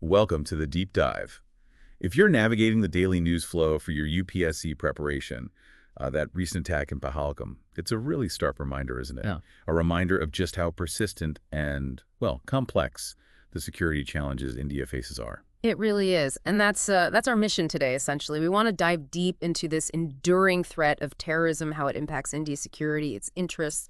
Welcome to the Deep Dive. If you're navigating the daily news flow for your UPSC preparation, that recent attack in Pahalgam, it's a really stark reminder, isn't it? Yeah. A reminder of just how persistent and, well, complex the security challenges India faces are. It really is. And that's our mission today, essentially. We want to dive deep into this enduring threat of terrorism, how it impacts India's security, its interests.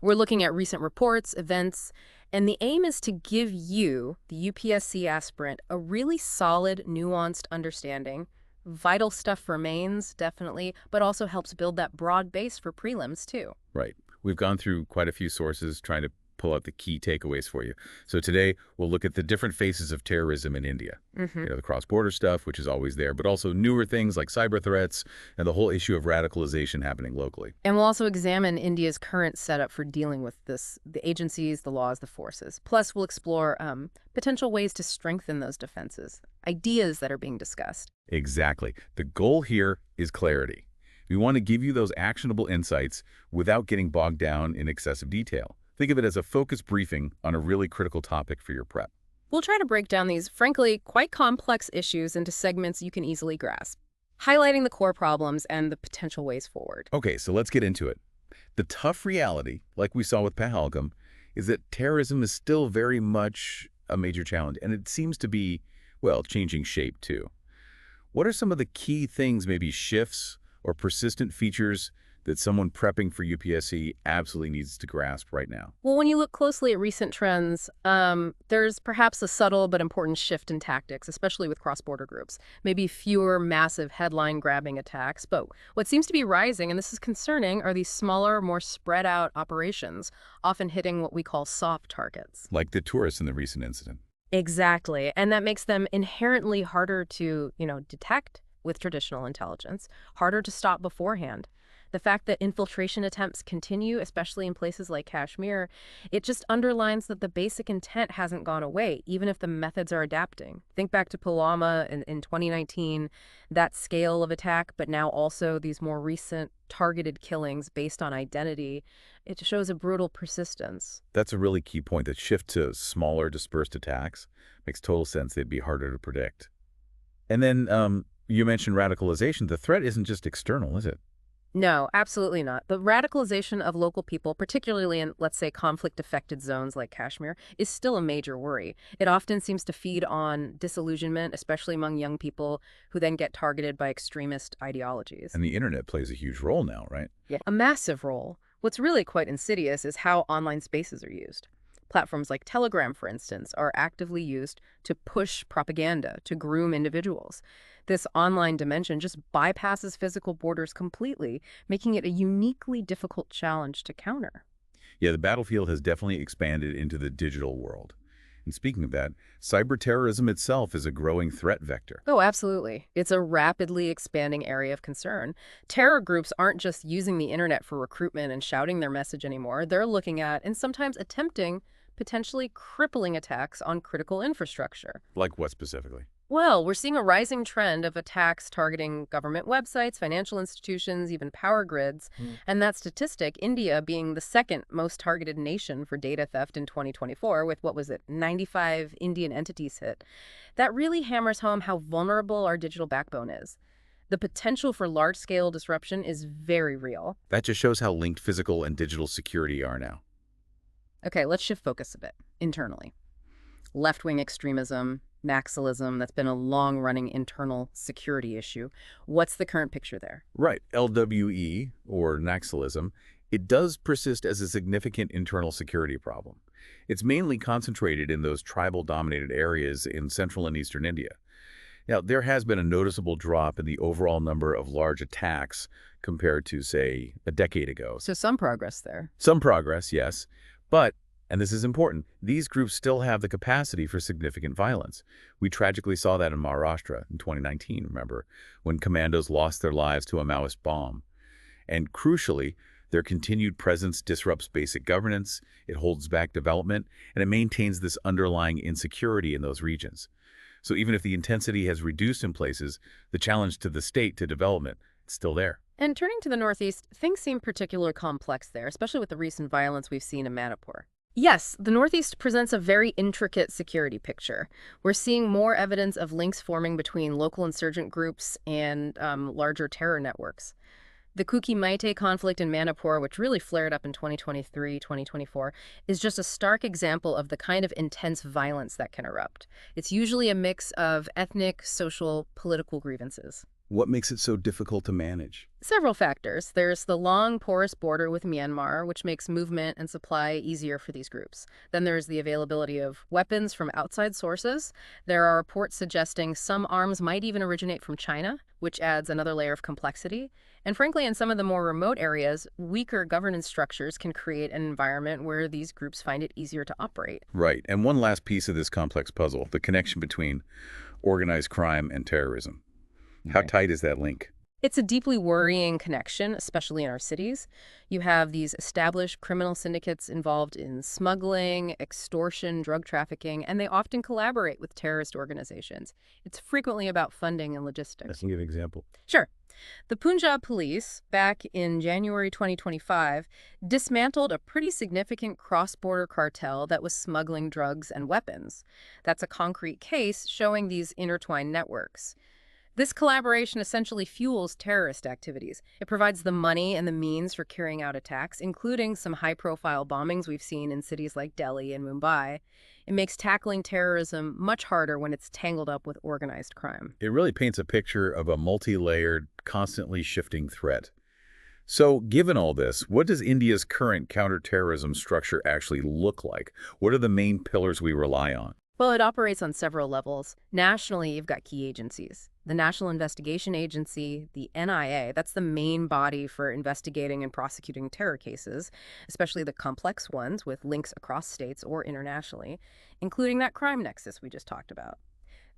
We're looking at recent reports, events, and the aim is to give you, the UPSC aspirant, a really solid, nuanced understanding. Vital stuff remains, definitely, but also helps build that broad base for prelims, too. Right. We've gone through quite a few sources trying to pull out the key takeaways for you. So today, we'll look at the different faces of terrorism in India. The cross-border stuff, which is always there, but also newer things like cyber threats and the whole issue of radicalization happening locally. And we'll also examine India's current setup for dealing with this, the agencies, the laws, the forces. Plus, we'll explore potential ways to strengthen those defenses, ideas that are being discussed. Exactly. The goal here is clarity. We want to give you those actionable insights without getting bogged down in excessive detail. Think of it as a focused briefing on a really critical topic for your prep. We'll try to break down these, frankly, quite complex issues into segments you can easily grasp, highlighting the core problems and the potential ways forward. Okay, so let's get into it. The tough reality, like we saw with Pahalgam, is that terrorism is still very much a major challenge, and it seems to be, well, changing shape too. What are some of the key things, maybe shifts or persistent features that someone prepping for UPSC absolutely needs to grasp right now? Well, when you look closely at recent trends, there's perhaps a subtle but important shift in tactics, especially with cross-border groups. Maybe fewer massive headline-grabbing attacks, but what seems to be rising, and this is concerning, are these smaller, more spread-out operations, often hitting what we call soft targets. Like the tourists in the recent incident. Exactly, and that makes them inherently harder to, detect with traditional intelligence, harder to stop beforehand. The fact that infiltration attempts continue, especially in places like Kashmir, it just underlines that the basic intent hasn't gone away, even if the methods are adapting. Think back to Pulwama in 2019, that scale of attack, but now also these more recent targeted killings based on identity. It shows a brutal persistence. That's a really key point. That shift to smaller, dispersed attacks makes total sense. They'd be harder to predict. And then you mentioned radicalization. The threat isn't just external, is it? No, absolutely not. The radicalization of local people, particularly in, let's say, conflict-affected zones like Kashmir, is still a major worry. It often seems to feed on disillusionment, especially among young people who then get targeted by extremist ideologies. And the internet plays a huge role now, right? Yeah, a massive role. What's really quite insidious is how online spaces are used. Platforms like Telegram, for instance, are actively used to push propaganda, to groom individuals. This online dimension just bypasses physical borders completely, making it a uniquely difficult challenge to counter. Yeah, the battlefield has definitely expanded into the digital world. And speaking of that, cyber terrorism itself is a growing threat vector. Oh, absolutely. It's a rapidly expanding area of concern. Terror groups aren't just using the internet for recruitment and shouting their message anymore. They're looking at, and sometimes attempting, potentially crippling attacks on critical infrastructure. Like what specifically? Well, we're seeing a rising trend of attacks targeting government websites, financial institutions, even power grids. And that statistic, India being the second most targeted nation for data theft in 2024 with, 95 Indian entities hit. That really hammers home how vulnerable our digital backbone is. The potential for large-scale disruption is very real. That just shows how linked physical and digital security are now. Okay, let's shift focus a bit, internally. Left-wing extremism, Naxalism, that's been a long-running internal security issue. What's the current picture there? Right. LWE, or Naxalism, it does persist as a significant internal security problem. It's mainly concentrated in those tribal-dominated areas in central and eastern India. Now, there has been a noticeable drop in the overall number of large attacks compared to, say, a decade ago. So some progress there. Some progress, yes. But, and this is important, these groups still have the capacity for significant violence. We tragically saw that in Maharashtra in 2019, remember, when commandos lost their lives to a Maoist bomb. And crucially, their continued presence disrupts basic governance, it holds back development, and it maintains this underlying insecurity in those regions. So even if the intensity has reduced in places, the challenge to the state to development is still there. And turning to the Northeast, things seem particularly complex there, especially with the recent violence we've seen in Manipur. Yes, the Northeast presents a very intricate security picture. We're seeing more evidence of links forming between local insurgent groups and larger terror networks. The Kuki-Maite conflict in Manipur, which really flared up in 2023, 2024, is just a stark example of the kind of intense violence that can erupt. It's usually a mix of ethnic, social, political grievances. What makes it so difficult to manage? Several factors. There's the long, porous border with Myanmar, which makes movement and supply easier for these groups. Then there's the availability of weapons from outside sources. There are reports suggesting some arms might even originate from China, which adds another layer of complexity. And frankly, in some of the more remote areas, weaker governance structures can create an environment where these groups find it easier to operate. Right. And one last piece of this complex puzzle, the connection between organized crime and terrorism. How tight is that link? It's a deeply worrying connection, especially in our cities. You have these established criminal syndicates involved in smuggling, extortion, drug trafficking, and they often collaborate with terrorist organizations. It's frequently about funding and logistics. Can you give an example? Sure. The Punjab police, back in January 2025, dismantled a pretty significant cross-border cartel that was smuggling drugs and weapons. That's a concrete case showing these intertwined networks. This collaboration essentially fuels terrorist activities. It provides the money and the means for carrying out attacks, including some high-profile bombings we've seen in cities like Delhi and Mumbai. It makes tackling terrorism much harder when it's tangled up with organized crime. It really paints a picture of a multi-layered, constantly shifting threat. So, given all this, what does India's current counterterrorism structure actually look like? What are the main pillars we rely on? Well, it operates on several levels. Nationally, you've got key agencies. The National Investigation Agency, the NIA, that's the main body for investigating and prosecuting terror cases, especially the complex ones with links across states or internationally, including that crime nexus we just talked about.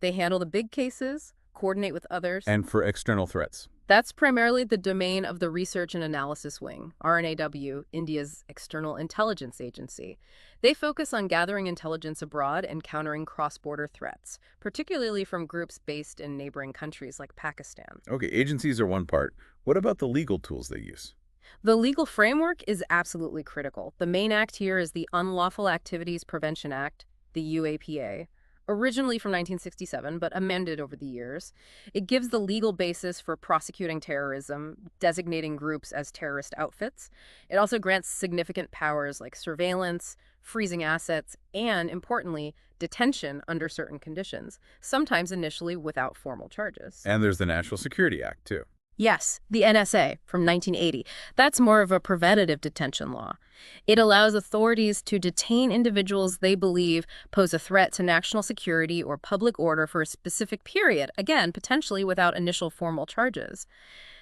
They handle the big cases, coordinate with others. And for external threats? That's primarily the domain of the Research and Analysis Wing, R&AW, India's external intelligence agency. They focus on gathering intelligence abroad and countering cross-border threats, particularly from groups based in neighboring countries like Pakistan. Okay, agencies are one part. What about the legal tools they use? The legal framework is absolutely critical. The main act here is the Unlawful Activities Prevention Act, the UAPA. Originally from 1967, but amended over the years. It gives the legal basis for prosecuting terrorism, designating groups as terrorist outfits. It also grants significant powers like surveillance, freezing assets, and, importantly, detention under certain conditions, sometimes initially without formal charges. And there's the National Security Act, too. Yes, the NSA from 1980. That's more of a preventative detention law. It allows authorities to detain individuals they believe pose a threat to national security or public order for a specific period, again, potentially without initial formal charges.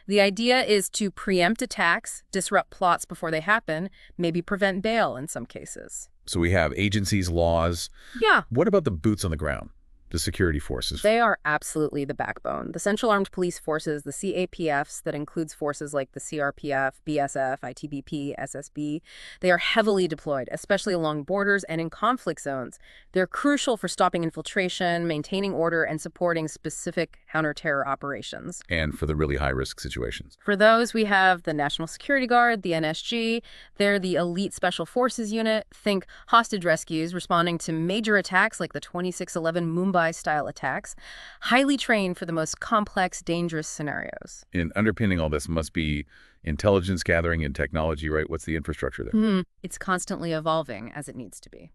The idea is to preempt attacks, disrupt plots before they happen, maybe prevent bail in some cases. So we have agencies, laws. Yeah. What about the boots on the ground? The security forces? They are absolutely the backbone. The Central Armed Police Forces, the CAPFs, that includes forces like the CRPF, BSF, ITBP, SSB, they are heavily deployed, especially along borders and in conflict zones. They're crucial for stopping infiltration, maintaining order, and supporting specific counter-terror operations. And for the really high-risk situations? For those, we have the National Security Guard, the NSG. They're the elite special forces unit. Think hostage rescues responding to major attacks like the 26/11 Mumbai-style attacks, highly trained for the most complex, dangerous scenarios. And underpinning all this must be intelligence gathering and technology, right? What's the infrastructure there? It's constantly evolving, as it needs to be.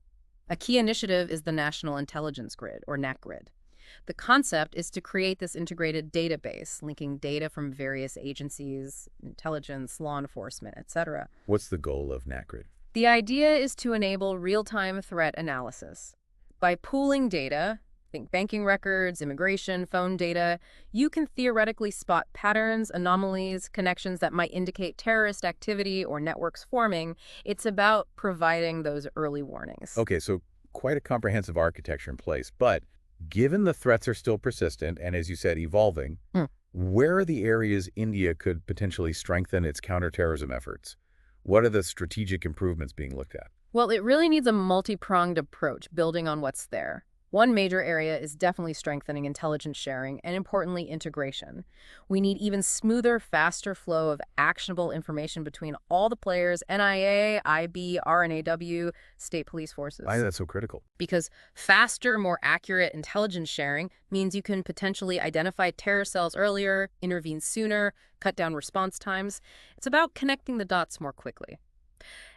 A key initiative is the National Intelligence Grid, or NatGrid. The concept is to create this integrated database, linking data from various agencies, intelligence, law enforcement, etc. What's the goal of NatGrid? The idea is to enable real-time threat analysis. By pooling data, think banking records, immigration, phone data, you can theoretically spot patterns, anomalies, connections that might indicate terrorist activity or networks forming. It's about providing those early warnings. Okay, so quite a comprehensive architecture in place, but given the threats are still persistent and, as you said, evolving, where are the areas India could potentially strengthen its counterterrorism efforts? What are the strategic improvements being looked at? Well, it really needs a multi-pronged approach, building on what's there. One major area is definitely strengthening intelligence sharing and, importantly, integration. We need even smoother, faster flow of actionable information between all the players, NIA, IB, R&AW, state police forces. Why is that so critical? Because faster, more accurate intelligence sharing means you can potentially identify terror cells earlier, intervene sooner, cut down response times. It's about connecting the dots more quickly.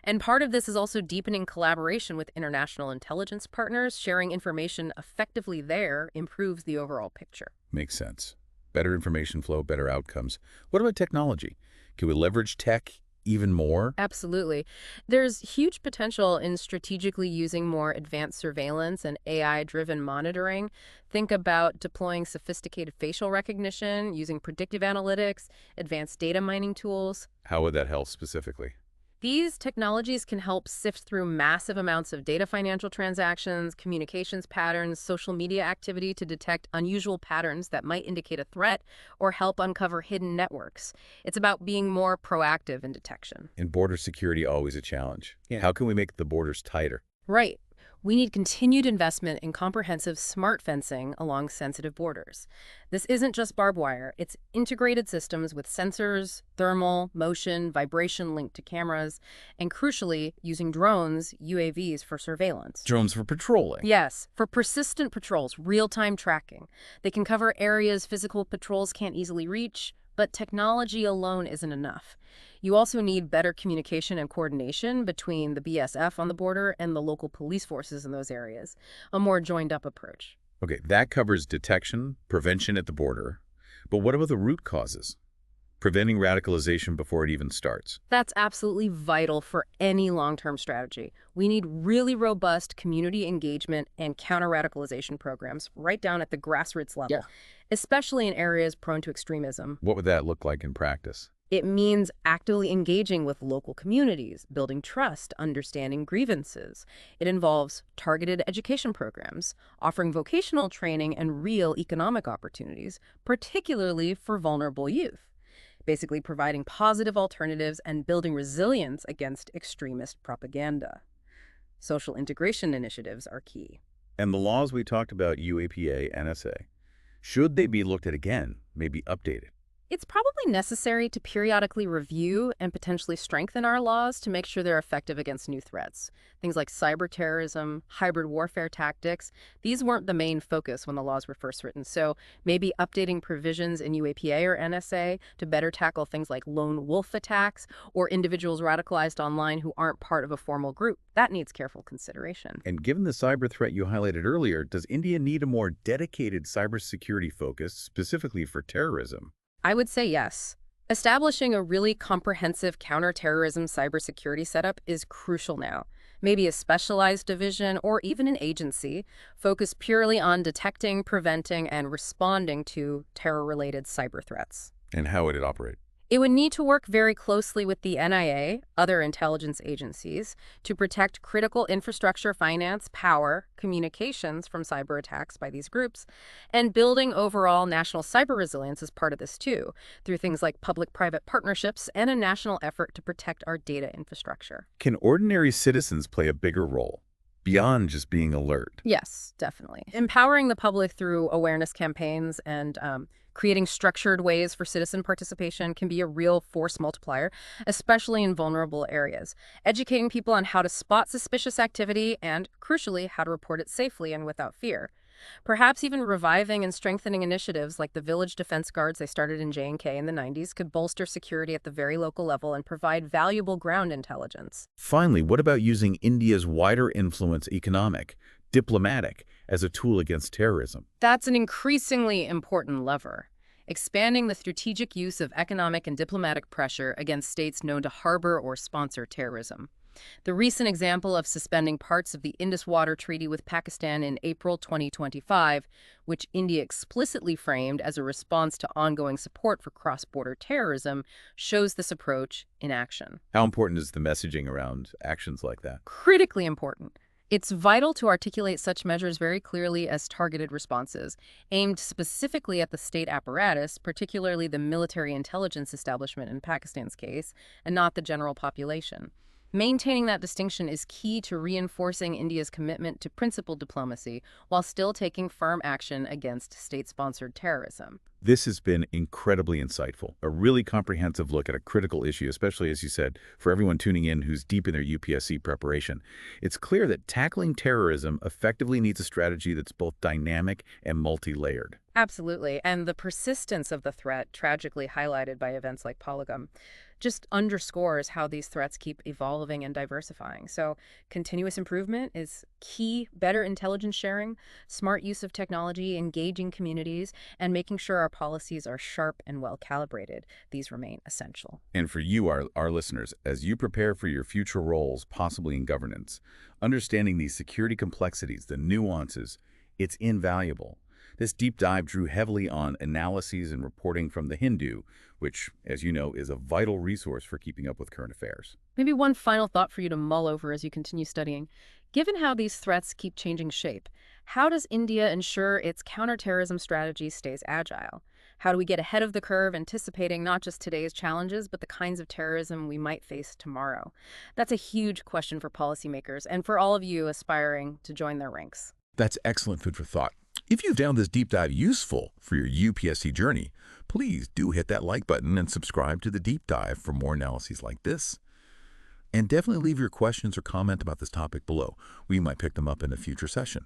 And part of this is also deepening collaboration with international intelligence partners. Sharing information effectively there improves the overall picture. Makes sense. Better information flow, better outcomes. What about technology? Can we leverage tech even more? Absolutely. There's huge potential in strategically using more advanced surveillance and AI-driven monitoring. Think about deploying sophisticated facial recognition, using predictive analytics, advanced data mining tools. How would that help specifically? These technologies can help sift through massive amounts of data, financial transactions, communications patterns, social media activity to detect unusual patterns that might indicate a threat or help uncover hidden networks. It's about being more proactive in detection. And border security always a challenge. Yeah. How can we make the borders tighter? Right. We need continued investment in comprehensive smart fencing along sensitive borders. This isn't just barbed wire. It's integrated systems with sensors, thermal, motion, vibration linked to cameras, and crucially, using drones, UAVs, for surveillance. Drones for patrolling. Yes, for persistent patrols, real-time tracking. They can cover areas physical patrols can't easily reach, but technology alone isn't enough. You also need better communication and coordination between the BSF on the border and the local police forces in those areas, a more joined-up approach. Okay, that covers detection, prevention at the border. But what about the root causes? Preventing radicalization before it even starts. That's absolutely vital for any long-term strategy. We need really robust community engagement and counter-radicalization programs right down at the grassroots level, especially in areas prone to extremism. What would that look like in practice? It means actively engaging with local communities, building trust, understanding grievances. It involves targeted education programs, offering vocational training and real economic opportunities, particularly for vulnerable youth. Basically providing positive alternatives and building resilience against extremist propaganda. Social integration initiatives are key. And the laws we talked about, UAPA, NSA, should they be looked at again, maybe updated? It's probably necessary to periodically review and potentially strengthen our laws to make sure they're effective against new threats. Things like cyber terrorism, hybrid warfare tactics, these weren't the main focus when the laws were first written. So maybe updating provisions in UAPA or NSA to better tackle things like lone wolf attacks or individuals radicalized online who aren't part of a formal group. That needs careful consideration. And given the cyber threat you highlighted earlier, does India need a more dedicated cybersecurity focus specifically for terrorism? I would say yes. Establishing a really comprehensive counter-terrorism cybersecurity setup is crucial now. Maybe a specialized division or even an agency focused purely on detecting, preventing, and responding to terror-related cyber threats. And how would it operate? It would need to work very closely with the NIA, other intelligence agencies, to protect critical infrastructure, finance, power, communications from cyber attacks by these groups, and building overall national cyber resilience is part of this too, through things like public-private partnerships and a national effort to protect our data infrastructure. Can ordinary citizens play a bigger role beyond just being alert? Yes, definitely. Empowering the public through awareness campaigns and creating structured ways for citizen participation can be a real force multiplier, especially in vulnerable areas. Educating people on how to spot suspicious activity and, crucially, how to report it safely and without fear. Perhaps even reviving and strengthening initiatives like the Village Defense Guards they started in J&K in the 90s could bolster security at the very local level and provide valuable ground intelligence. Finally, what about using India's wider influence, economic, diplomatic, as a tool against terrorism? That's an increasingly important lever. Expanding the strategic use of economic and diplomatic pressure against states known to harbor or sponsor terrorism. The recent example of suspending parts of the Indus Water Treaty with Pakistan in April 2025, which India explicitly framed as a response to ongoing support for cross-border terrorism, shows this approach in action. How important is the messaging around actions like that? Critically important. It's vital to articulate such measures very clearly as targeted responses, aimed specifically at the state apparatus, particularly the military intelligence establishment in Pakistan's case, and not the general population. Maintaining that distinction is key to reinforcing India's commitment to principled diplomacy while still taking firm action against state-sponsored terrorism. This has been incredibly insightful, a really comprehensive look at a critical issue, especially, as you said, for everyone tuning in who's deep in their UPSC preparation. It's clear that tackling terrorism effectively needs a strategy that's both dynamic and multi-layered. Absolutely. And the persistence of the threat, tragically highlighted by events like Pahalgam, just underscores how these threats keep evolving and diversifying. So continuous improvement is key, better intelligence sharing, smart use of technology, engaging communities, and making sure our policies are sharp and well calibrated. These remain essential. And for you, our listeners, as you prepare for your future roles, possibly in governance, understanding these security complexities, the nuances, it's invaluable. This deep dive drew heavily on analyses and reporting from The Hindu, which, as you know, is a vital resource for keeping up with current affairs. Maybe one final thought for you to mull over as you continue studying. Given how these threats keep changing shape, how does India ensure its counterterrorism strategy stays agile? How do we get ahead of the curve, anticipating not just today's challenges, but the kinds of terrorism we might face tomorrow? That's a huge question for policymakers and for all of you aspiring to join their ranks. That's excellent food for thought. If you found this deep dive useful for your UPSC journey, please do hit that like button and subscribe to the deep dive for more analyses like this. And definitely leave your questions or comment about this topic below. We might pick them up in a future session.